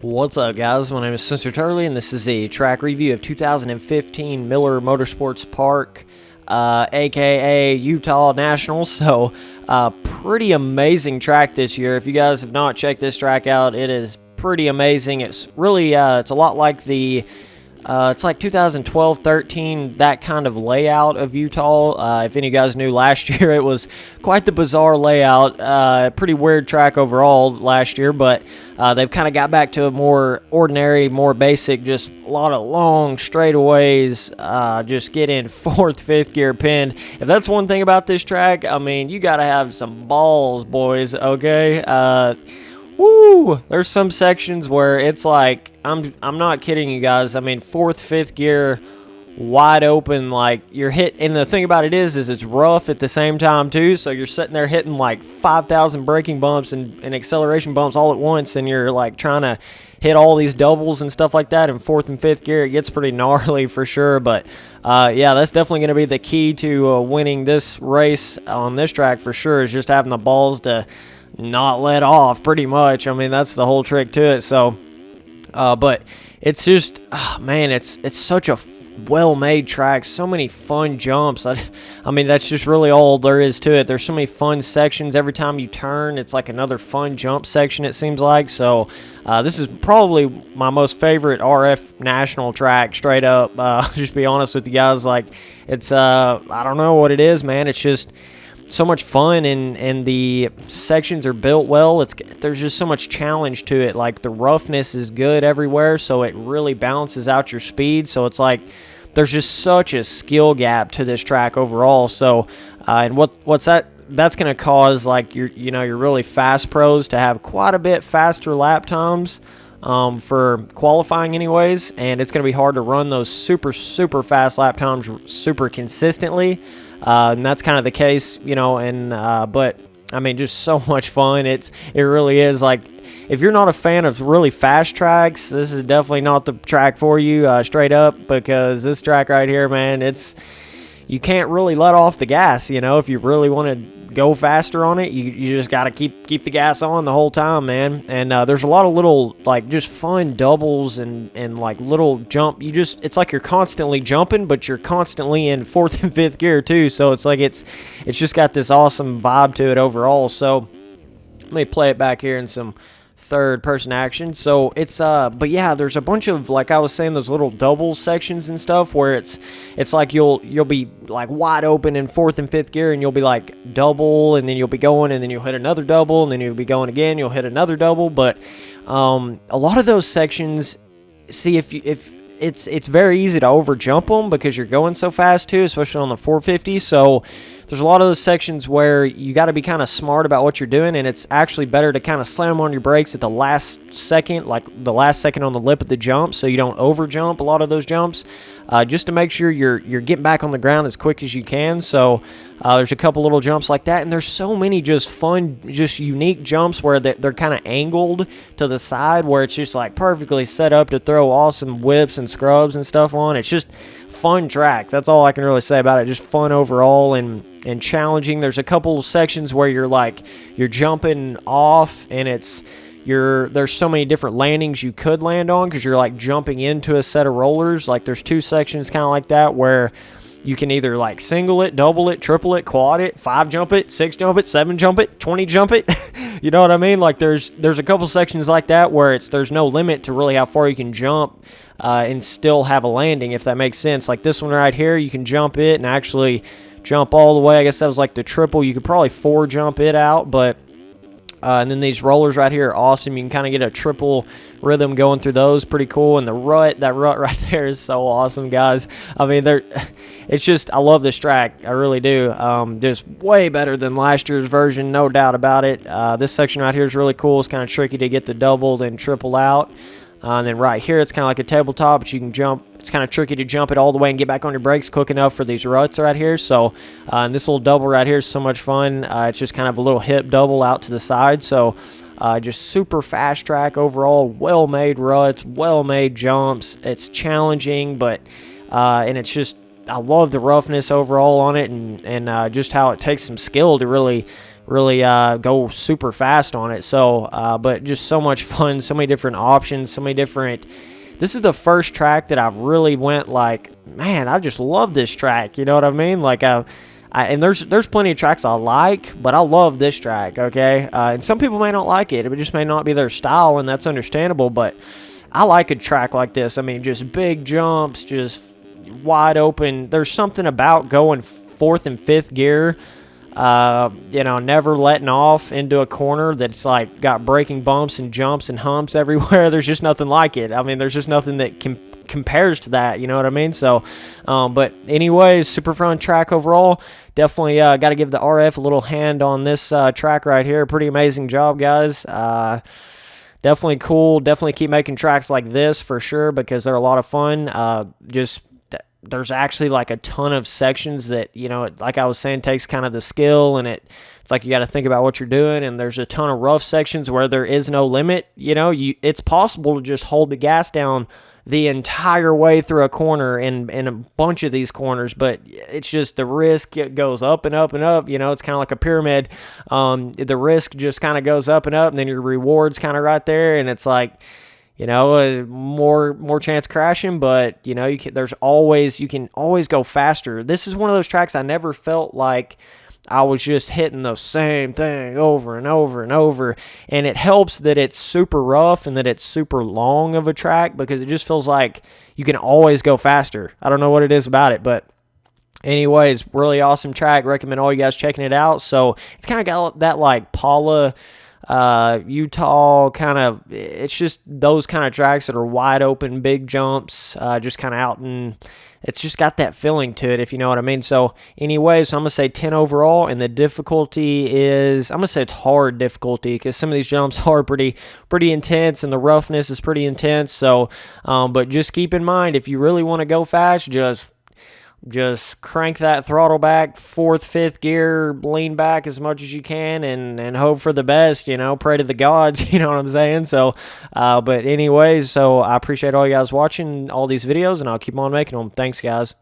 What's up, guys? My name is Nation Rd11, and this is a track review of 2015 Miller Motorsports Park, aka Utah Nationals. So, pretty amazing track this year. If you guys have not checked this track out, it is pretty amazing. It's really, it's a lot like the it's like 2012-13, that kind of layout of Utah. If any of you guys knew last year, it was quite the bizarre layout. Pretty weird track overall last year, but they've kind of got back to a more ordinary, more basic, just a lot of long straightaways, just get in fourth, fifth gear pin. If that's one thing about this track, I mean, you got to have some balls, boys, okay? Woo! There's some sections where it's like, I'm not kidding you guys. I mean, fourth, fifth gear, wide open, like you're hit. And the thing about it is it's rough at the same time too. So you're sitting there hitting like 5,000 braking bumps and acceleration bumps all at once, and you're like trying to hit all these doubles and stuff like that in fourth and fifth gear. It gets pretty gnarly for sure. But yeah, that's definitely going to be the key to winning this race on this track for sure, is just having the balls to not let off, pretty much. I mean, that's the whole trick to it. So but it's just, man, it's such a well-made track, so many fun jumps. I mean, that's just really all there is to it. There's so many fun sections. Every time you turn, it's like another fun jump section, it seems like. So this is probably my most favorite RF national track, straight up. Just be honest with you guys, like, it's I don't know what it is, man. It's just so much fun, and the sections are built well. There's just so much challenge to it. Like, the roughness is good everywhere, so it really balances out your speed. So it's like there's just such a skill gap to this track overall. So and what's that's going to cause, like, your really fast pros to have quite a bit faster lap times for qualifying anyways, and it's going to be hard to run those super fast lap times super consistently. And that's kind of the case, but I mean, just so much fun. It really is. Like, if you're not a fan of really fast tracks, this is definitely not the track for you, straight up, because this track right here, man, you can't really let off the gas. If you really want to go faster on it, you just got to keep the gas on the whole time, man. And there's a lot of little, like, just fun doubles and like little jump. It's like you're constantly jumping, but you're constantly in fourth and fifth gear too. So it's like it's just got this awesome vibe to it overall. So let me play it back here in some third person action. So it's but yeah, there's a bunch of, like I was saying, those little double sections and stuff where it's like you'll be like wide open in fourth and fifth gear, and you'll be like double, and then you'll be going, and then you'll hit another double, and then you'll be going again, you'll hit another double. But a lot of those sections, see, if it's very easy to over jump them because you're going so fast too, especially on the 450. So there's a lot of those sections where you got to be kind of smart about what you're doing, and it's actually better to kind of slam on your brakes at the last second, like the last second on the lip of the jump, so you don't over jump a lot of those jumps, just to make sure you're getting back on the ground as quick as you can. So there's a couple little jumps like that, and there's so many just fun, just unique jumps where they're kind of angled to the side, where it's just like perfectly set up to throw awesome whips and scrubs and stuff on. It's just fun track. That's all I can really say about it. Just fun overall and challenging. There's a couple sections where you're jumping off, and there's so many different landings you could land on because you're like jumping into a set of rollers. Like, there's two sections kind of like that where you can either like single it, double it, triple it, quad it, 5 jump it, 6 jump it, 7 jump it, 20 jump it. You know what I mean? Like, there's a couple sections like that where there's no limit to really how far you can jump and still have a landing, if that makes sense. Like this one right here, you can jump it and actually jump all the way. I guess that was like the triple. You could probably 4 jump it out, but and then these rollers right here are awesome. You can kind of get a triple rhythm going through those. Pretty cool. And that rut right there is so awesome, guys. I mean, it's just, I love this track. I really do. Just way better than last year's version, no doubt about it. This section right here is really cool. It's kind of tricky to get the doubled and triple out. And then right here, it's kind of like a tabletop, but you can jump. It's kind of tricky to jump it all the way and get back on your brakes quick enough for these ruts right here. So and this little double right here is so much fun. It's just kind of a little hip double out to the side. So just super fast track overall. Well-made ruts, well-made jumps. It's challenging, but and it's just, I love the roughness overall on it, and just how it takes some skill to really really go super fast on it. So, but just so much fun, so many different options, so many different. This is the first track that I've really went like, man, I just love this track. You know what I mean? Like, and there's plenty of tracks I like, but I love this track. Okay, and some people may not like it. It just may not be their style, and that's understandable. But I like a track like this. I mean, just big jumps, just wide open. There's something about going fourth and fifth gear, you know, never letting off into a corner that's like got braking bumps and jumps and humps everywhere. There's just nothing like it. I mean, there's just nothing that compares to that, you know what I mean? So, but anyways, super fun track overall. Definitely got to give the RF a little hand on this track right here. Pretty amazing job, guys. Definitely cool. Definitely keep making tracks like this for sure, because they're a lot of fun. There's actually like a ton of sections that, you know, like I was saying, takes kind of the skill, and it's like you got to think about what you're doing. And there's a ton of rough sections where there is no limit. You know, it's possible to just hold the gas down the entire way through a corner in a bunch of these corners, but it's just the risk, it goes up and up and up. You know, it's kind of like a pyramid. The risk just kind of goes up and up, and then your reward's kind of right there, and it's like, you know, more chance crashing, but you know, you can always go faster. This is one of those tracks I never felt like I was just hitting the same thing over and over and over. And it helps that it's super rough and that it's super long of a track, because it just feels like you can always go faster. I don't know what it is about it, but anyways, really awesome track. Recommend all you guys checking it out. So it's kind of got that like Paula, Utah kind of, it's just those kind of tracks that are wide open, big jumps, just kind of out, and it's just got that feeling to it, if you know what I mean. So anyways, so I'm gonna say 10 overall, and the difficulty is, I'm gonna say it's hard difficulty, because some of these jumps are pretty intense, and the roughness is pretty intense. So but just keep in mind, if you really want to go fast, just crank that throttle back, fourth, fifth gear, lean back as much as you can, and hope for the best, you know, pray to the gods, you know what I'm saying? So, but anyways, so I appreciate all you guys watching all these videos, and I'll keep on making them. Thanks, guys.